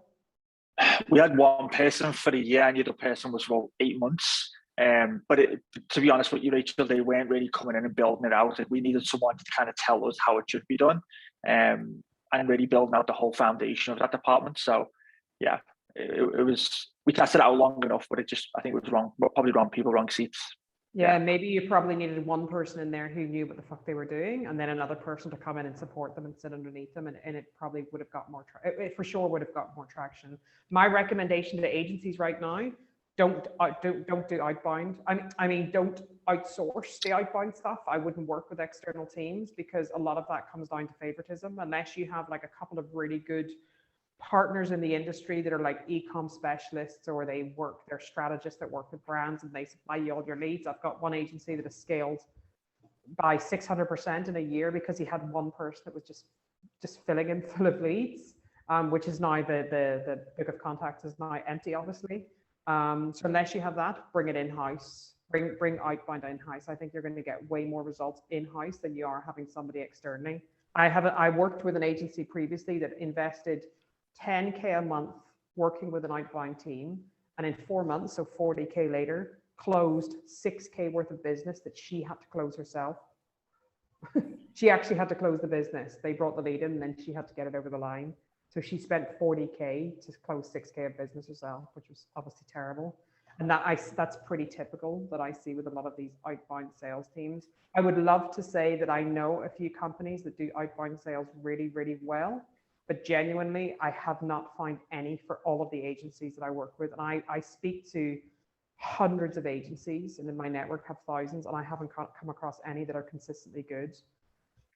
Speaker 5: We had one person for a year, and the other person was for 8 months. But to be honest with you, Rachel, they weren't really coming in and building it out. We needed someone to kind of tell us how it should be done, and really building out the whole foundation of that department. So yeah, it was, we tested it out long enough, but I think it was wrong. Probably wrong people, wrong seats.
Speaker 1: Yeah, maybe you probably needed one person in there who knew what the fuck they were doing, and then another person to come in and support them and sit underneath them, and it probably would have got more, it for sure would have got more traction. My recommendation to the agencies right now, don't do outbound. I mean, don't outsource the outbound stuff. I wouldn't work with external teams, because a lot of that comes down to favoritism. Unless you have a couple of really good partners in the industry that are like e-com specialists, or they're strategists that work with brands and they supply you all your leads. I've got one agency that has scaled by 600% in a year because he had one person that was just filling him full of leads, which is now the book of contacts is now empty, obviously. So unless you have that, bring it in-house, bring Outbound in-house. I think you're going to get way more results in-house than you are having somebody externally. I worked with an agency previously that invested 10K a month working with an outbound team, and in 4 months, so 40K later, closed 6K worth of business that she had to close herself. She actually had to close the business. They brought the lead in and then she had to get it over the line. So she spent 40K to close 6K of business herself, which was obviously terrible. And that's pretty typical that I see with a lot of these outbound sales teams. I would love to say that I know a few companies that do outbound sales really, really well, but genuinely, I have not found any for all of the agencies that I work with. And I speak to hundreds of agencies, and in my network have thousands, and I haven't come across any that are consistently good.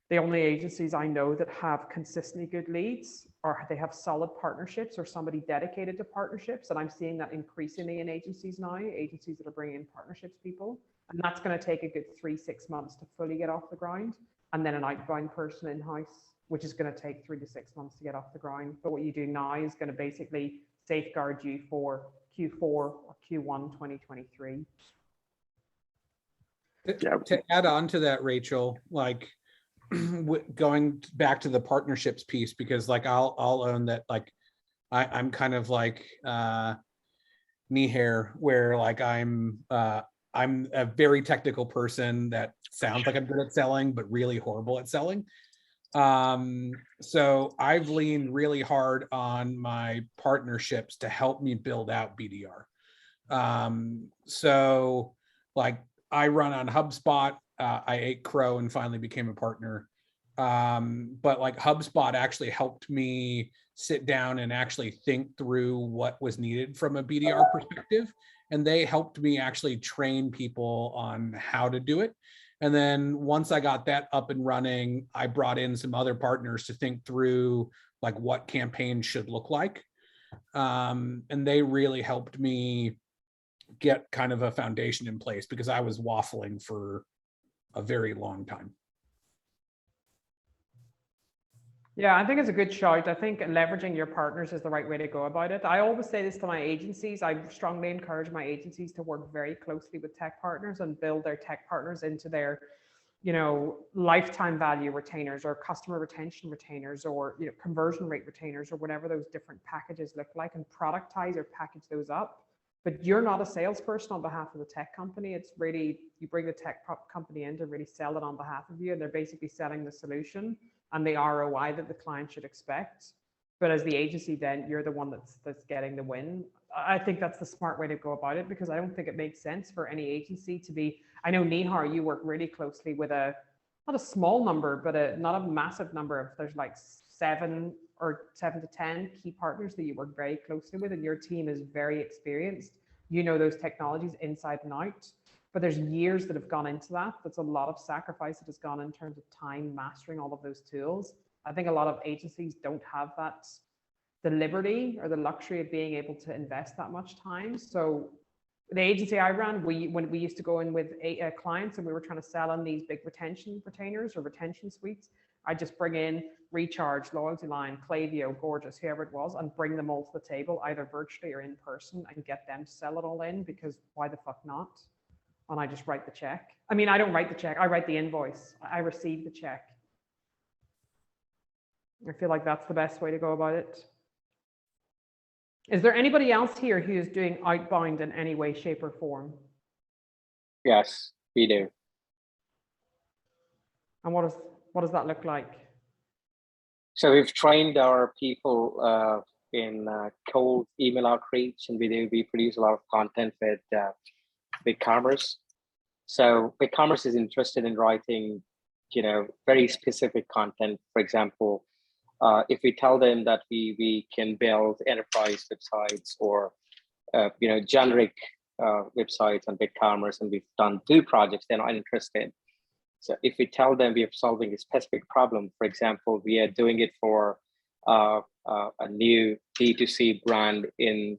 Speaker 1: The only agencies I know that have consistently good leads, or they have solid partnerships or somebody dedicated to partnerships. And I'm seeing that increasingly in agencies now, agencies that are bringing in partnerships people. And that's going to take a good 3-6 months to fully get off the ground. And then an outbound person in-house, which is going to take 3 to 6 months to get off the ground. But what you do now is going to basically safeguard you for Q4 or Q1 2023.
Speaker 4: To add on to that, Rachel, like going back to the partnerships piece, because like I'll own that, like I'm kind of like knee hair, where like I'm a very technical person that sounds like I'm good at selling, but really horrible at selling. So I've leaned really hard on my partnerships to help me build out BDR. So like I run on HubSpot. I ate crow and finally became a partner. But like HubSpot actually helped me sit down and actually think through what was needed from a BDR perspective. And they helped me actually train people on how to do it. And then once I got that up and running, I brought in some other partners to think through like what campaigns should look like. And they really helped me get kind of a foundation in place, because I was waffling for a very long time.
Speaker 1: Yeah, I think it's a good shout. I think leveraging your partners is the right way to go about it. I always say this to my agencies. I strongly encourage my agencies to work very closely with tech partners and build their tech partners into their, lifetime value retainers or customer retention retainers, or, conversion rate retainers, or whatever those different packages look like, and productize or package those up. But you're not a salesperson on behalf of the tech company. It's really, you bring the tech company in to really sell it on behalf of you, and they're basically selling the solution and the ROI that the client should expect. But as the agency, then you're the one that's getting the win. I think that's the smart way to go about it, because I don't think it makes sense for any agency to be, I know Nihar, you work really closely with not a small number, but not a massive number of, there's like 7 to 10 key partners that you work very closely with, and your team is very experienced. You know those technologies inside and out. But there's years that have gone into that. That's a lot of sacrifice that has gone in terms of time mastering all of those tools. I think a lot of agencies don't have the liberty or the luxury of being able to invest that much time. So the agency I ran, when we used to go in with clients and we were trying to sell on these big retention retainers or retention suites, I just bring in Recharge, Loyalty Line, Klaviyo, Gorgeous, whoever it was, and bring them all to the table, either virtually or in person, and get them to sell it all in, because why the fuck not? And I just write the check. I mean, I don't write the check, I write the invoice. I receive the check. I feel like that's the best way to go about it. Is there anybody else here who is doing outbound in any way, shape, or form?
Speaker 6: Yes, we do.
Speaker 1: And what does that look like?
Speaker 6: So we've trained our people in cold email outreach, and we produce a lot of content with BigCommerce. So BigCommerce is interested in writing, very specific content. For example, if we tell them that we can build enterprise websites or generic websites on BigCommerce, and we've done 2 projects, they're not interested. So if we tell them we are solving a specific problem, for example, we are doing it for a new D2C brand in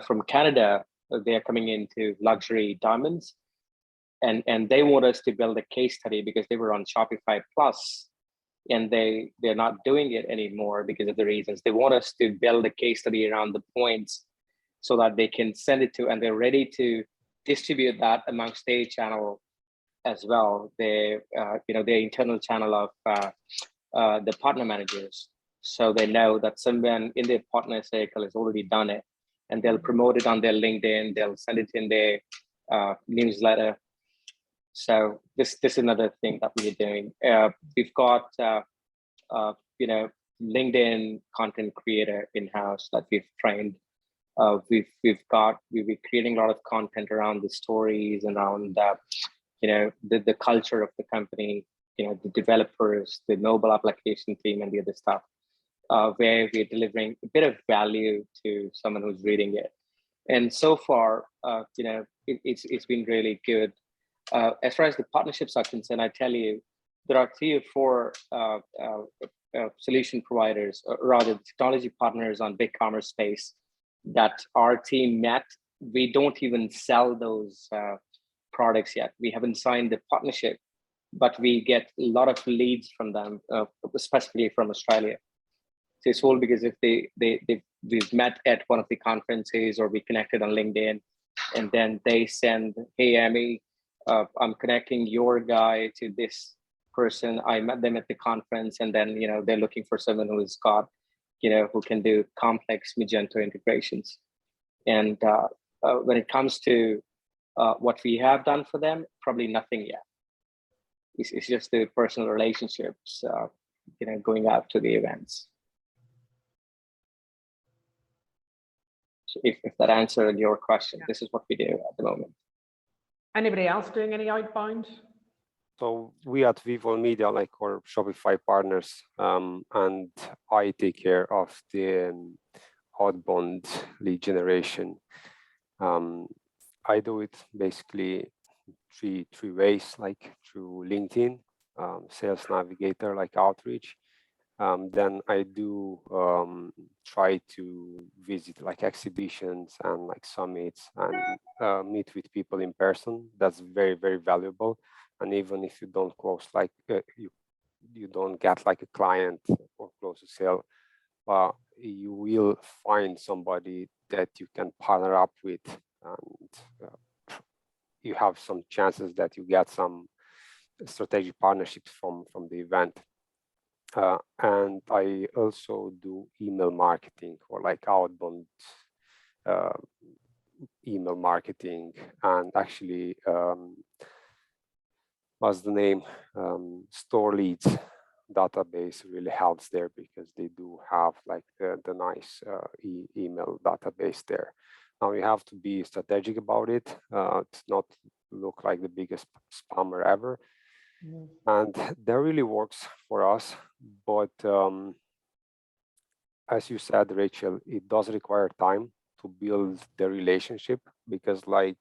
Speaker 6: from Canada. They are coming into luxury diamonds, and they want us to build a case study because they were on Shopify Plus, and they're not doing it anymore because of the reasons. They want us to build a case study around the points so that they can send it to, and they're ready to distribute that amongst their channel as well. Their their internal channel of the partner managers. So they know that someone in their partner circle has already done it, and they'll promote it on their LinkedIn, they'll send it in their newsletter. So this is another thing that we're doing. We've got LinkedIn content creator in-house that we've trained. We're creating a lot of content around the stories, around the culture of the company, the developers, the mobile application team, and the other stuff, where we're delivering a bit of value to someone who's reading it. And so far, it's been really good. As far as the partnerships are concerned, I tell you, there are 3 or 4 solution providers, or rather technology partners on BigCommerce space that our team met. We don't even sell those products yet. We haven't signed the partnership, but we get a lot of leads from them, specifically from Australia. So it's all because if we've met at one of the conferences, or we connected on LinkedIn, and then they send, hey, Amy, I'm connecting your guy to this person. I met them at the conference, and then they're looking for someone who's got, who can do complex Magento integrations. And when it comes to what we have done for them, probably nothing yet. It's just the personal relationships, going out to the events. So if that answered your question, this is what we do at the moment.
Speaker 1: Anybody else doing any outbound?
Speaker 8: So we at Vivo Media, like our Shopify partners, and I take care of the outbound lead generation. I do it basically three ways, like through LinkedIn, Sales Navigator, like outreach. Then I do try to visit like exhibitions and like summits and meet with people in person. That's very, very valuable. And even if you don't close, like you don't get like a client or close a sale, you will find somebody that you can partner up with, and you have some chances that you get some strategic partnerships from the event. And I also do email marketing, or like outbound email marketing, and actually what's the name, store leads database really helps there, because they do have like the nice email database there. Now you have to be strategic about it, to not look like the biggest spammer ever. And that really works for us. But as you said, Rachel, it does require time to build the relationship, because like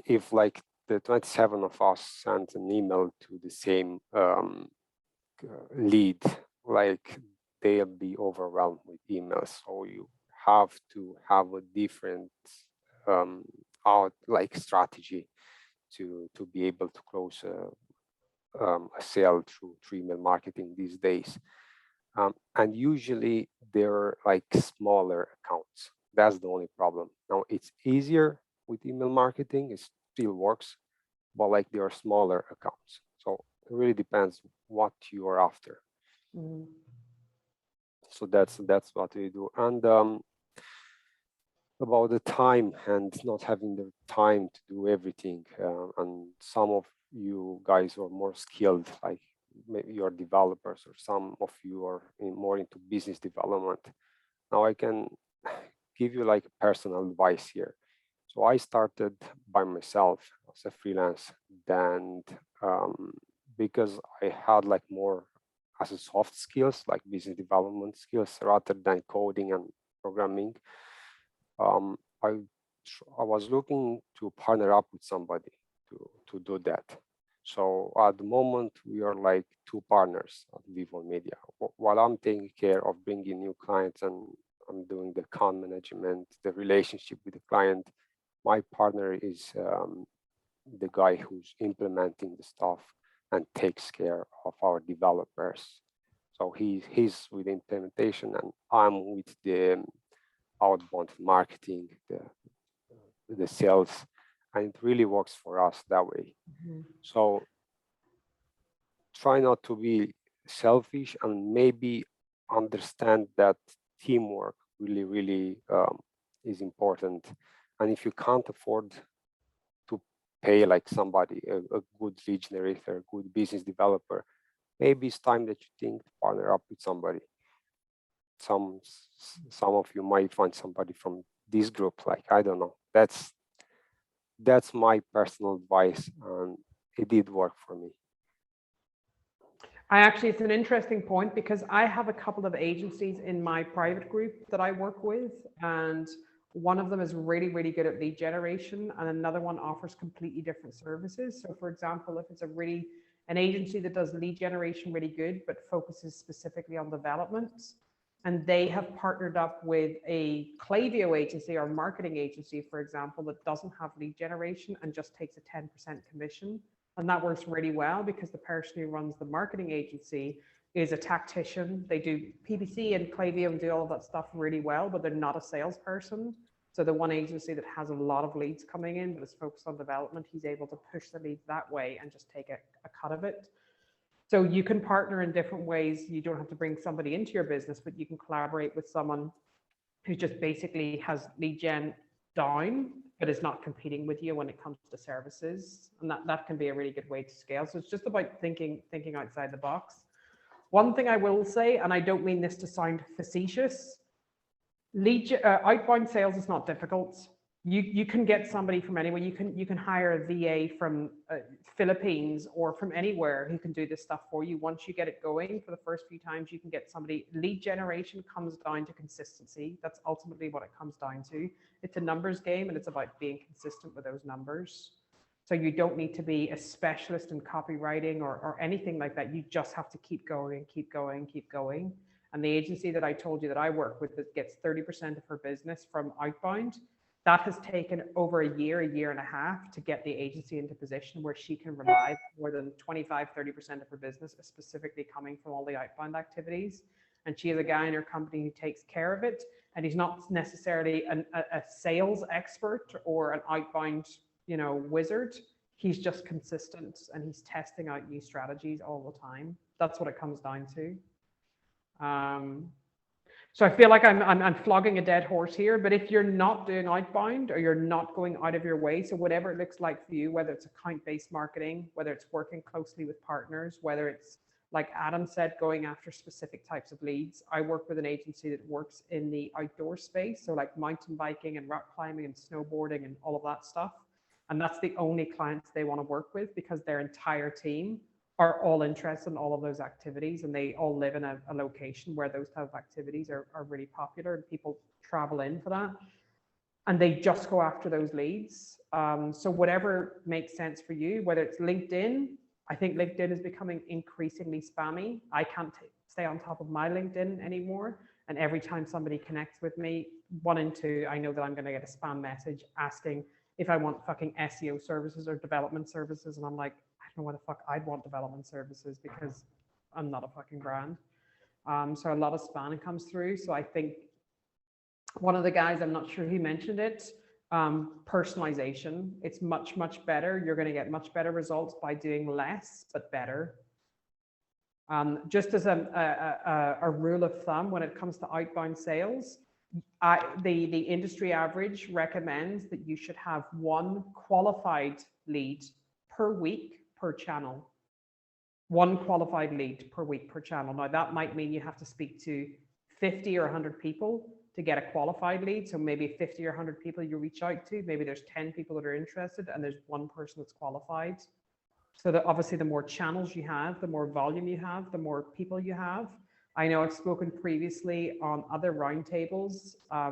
Speaker 8: if like the 27 of us send an email to the same lead, like they'll be overwhelmed with emails. So you have to have a different strategy to be able to close a sale through email marketing these days. And usually they're like smaller accounts. That's the only problem. Now it's easier with email marketing, it still works, but like they are smaller accounts. So it really depends what you are after. So that's what we do. And about the time and not having the time to do everything, and some of you guys are more skilled, like maybe you're developers, or some of you are more into business development. Now I can give you like personal advice here. So I started by myself as a freelance, and because I had like more as a soft skills, like business development skills, rather than coding and programming, I was looking to partner up with somebody to do that. So at the moment, we are like two partners at Vivo Media. While I'm taking care of bringing new clients and I'm doing the account management, the relationship with the client, my partner is the guy who's implementing the stuff and takes care of our developers. So he's with implementation and I'm with the outbound marketing, the sales, and it really works for us that way. So try not to be selfish and maybe understand that teamwork really is important. And if you can't afford to pay like somebody, a good lead generator, a good business developer, maybe it's time that you think to partner up with somebody. Some of you might find somebody from this group, like, I don't know. That's my personal advice, and it did work for me.
Speaker 1: It's an interesting point because I have a couple of agencies in my private group that I work with, and one of them is really good at lead generation and another one offers completely different services. So for example, if it's an agency that does lead generation really good, but focuses specifically on development, and they have partnered up with a Klaviyo agency or marketing agency, for example, that doesn't have lead generation and just takes a 10% commission. And that works really well because the person who runs the marketing agency is a tactician. They do PPC and Klaviyo and do all of that stuff really well, but they're not a salesperson. So the one agency that has a lot of leads coming in, but is focused on development, he's able to push the leads that way and just take a cut of it. So you can partner in different ways. You don't have to bring somebody into your business, but you can collaborate with someone who just basically has lead gen down, but is not competing with you when it comes to services. And that can be a really good way to scale. So it's just about thinking outside the box. One thing I will say, and I don't mean this to sound facetious, outbound sales is not difficult. You can get somebody from anywhere. You can hire a VA from Philippines or from anywhere who can do this stuff for you. Once you get it going for the first few times, you can get somebody. Lead generation comes down to consistency. That's ultimately what it comes down to. It's a numbers game and it's about being consistent with those numbers. So you don't need to be a specialist in copywriting or anything like that. You just have to keep going, keep going, keep going. And the agency that I told you that I work with that gets 30% of her business from outbound, that has taken over a year and a half to get the agency into position where she can rely more than 25-30% of her business is specifically coming from all the outbound activities. And she has a guy in her company who takes care of it. And he's not necessarily a sales expert or an outbound, wizard. He's just consistent and he's testing out new strategies all the time. That's what it comes down to. So I feel like I'm flogging a dead horse here, but if you're not doing outbound or you're not going out of your way, so whatever it looks like for you, whether it's account-based marketing, whether it's working closely with partners, whether it's, like Adam said, going after specific types of leads. I work with an agency that works in the outdoor space, so like mountain biking and rock climbing and snowboarding and all of that stuff. And that's the only clients they want to work with because their entire team are all interested in all of those activities, and they all live in a location where those type of activities are really popular and people travel in for that, and they just go after those leads. So whatever makes sense for you, whether it's LinkedIn, I think LinkedIn is becoming increasingly spammy. I can't stay on top of my LinkedIn anymore, and every time somebody connects with me, 1 in 2, I know that I'm going to get a spam message asking if I want fucking SEO services or development services, and I'm like, I don't know what the fuck I'd want development services because I'm not a fucking brand. So a lot of spam comes through. So I think one of the guys, I'm not sure who mentioned it, personalization. It's much better. You're going to get much better results by doing less, but better. Just as a rule of thumb, when it comes to outbound sales, the industry average recommends that you should have 1 qualified lead per week per channel. 1 qualified lead per week per channel. Now that might mean you have to speak to 50 or 100 people to get a qualified lead. So maybe 50 or 100 people you reach out to, maybe there's 10 people that are interested and there's 1 person that's qualified. So that obviously the more channels you have, the more volume you have, the more people you have. I know I've spoken previously on other roundtables. I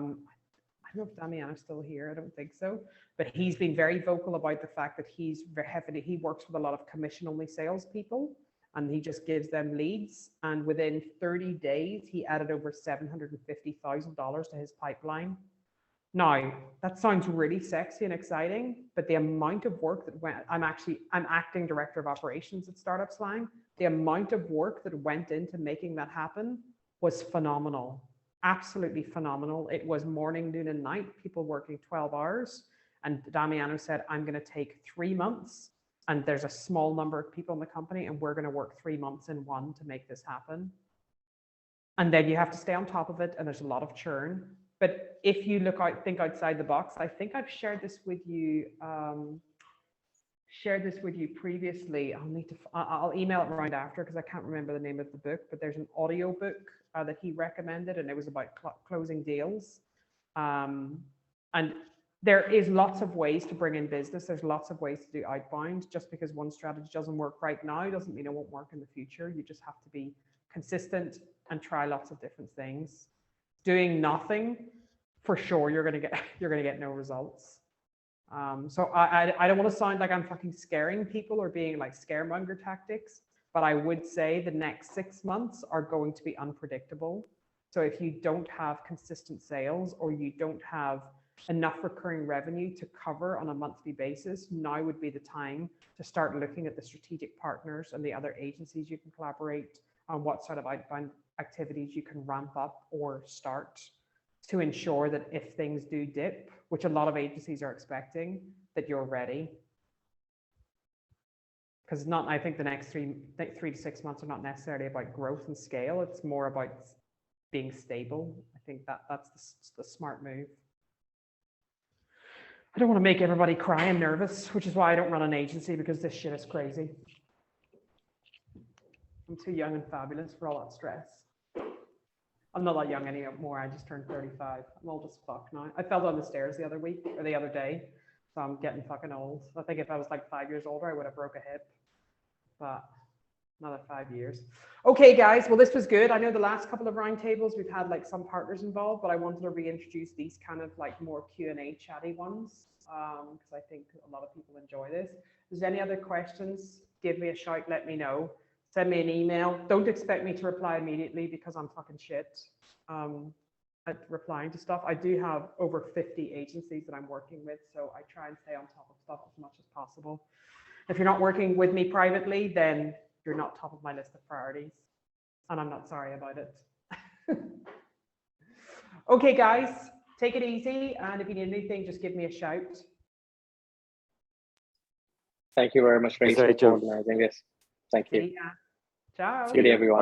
Speaker 1: I don't know if Damiano's still here. I don't think so. But he's been very vocal about the fact that he's very heavily, he works with a lot of commission-only salespeople, and he just gives them leads. And within 30 days, he added over $750,000 to his pipeline. Now, that sounds really sexy and exciting, but the amount of work that went, I'm acting director of operations at Startup Slang. The amount of work that went into making that happen was phenomenal, absolutely phenomenal. It was morning, noon, and night, people working 12 hours. And Damiano said, I'm going to take 3 months, and there's a small number of people in the company, and we're going to work 3 months in one to make this happen. And then you have to stay on top of it, and there's a lot of churn. But if you think outside the box, I think I've shared this with you, previously. I'll email it right after because I can't remember the name of the book, but there's an audio book that he recommended, and it was about closing deals. And there is lots of ways to bring in business. There's lots of ways to do outbound. Just because one strategy doesn't work right now doesn't mean it won't work in the future. You just have to be consistent and try lots of different things. Doing nothing, for sure, you're gonna get no results. So I don't want to sound like I'm fucking scaring people or being like scaremonger tactics, but I would say the next 6 months are going to be unpredictable. So if you don't have consistent sales, or you don't have enough recurring revenue to cover on a monthly basis, now would be the time to start looking at the strategic partners and the other agencies you can collaborate on, what sort of outbound activities you can ramp up or start to ensure that if things do dip, which a lot of agencies are expecting, that you're ready. Because I think the next 3 to 6 months are not necessarily about growth and scale. It's more about being stable. I think that's the smart move. I don't want to make everybody cry and nervous, which is why I don't run an agency, because this shit is crazy. I'm too young and fabulous for all that stress. I'm not that young anymore. I just turned 35. I'm old as fuck now. I fell down the stairs the other day. So I'm getting fucking old. I think if I was like 5 years older, I would have broke a hip. But another 5 years. Okay, guys. Well, this was good. I know the last couple of roundtables, we've had like some partners involved, but I wanted to reintroduce these kind of like more Q&A chatty ones, because I think a lot of people enjoy this. If there's any other questions, give me a shout, let me know. Send me an email. Don't expect me to reply immediately because I'm fucking shit at replying to stuff. I do have over 50 agencies that I'm working with, so I try and stay on top of stuff as much as possible. If you're not working with me privately, then you're not top of my list of priorities, and I'm not sorry about it. Okay, guys, take it easy, and if you need anything, just give me a shout.
Speaker 6: Thank you very much, Rachel, for organizing this. Thank you.
Speaker 1: Ciao.
Speaker 6: Good day, everyone.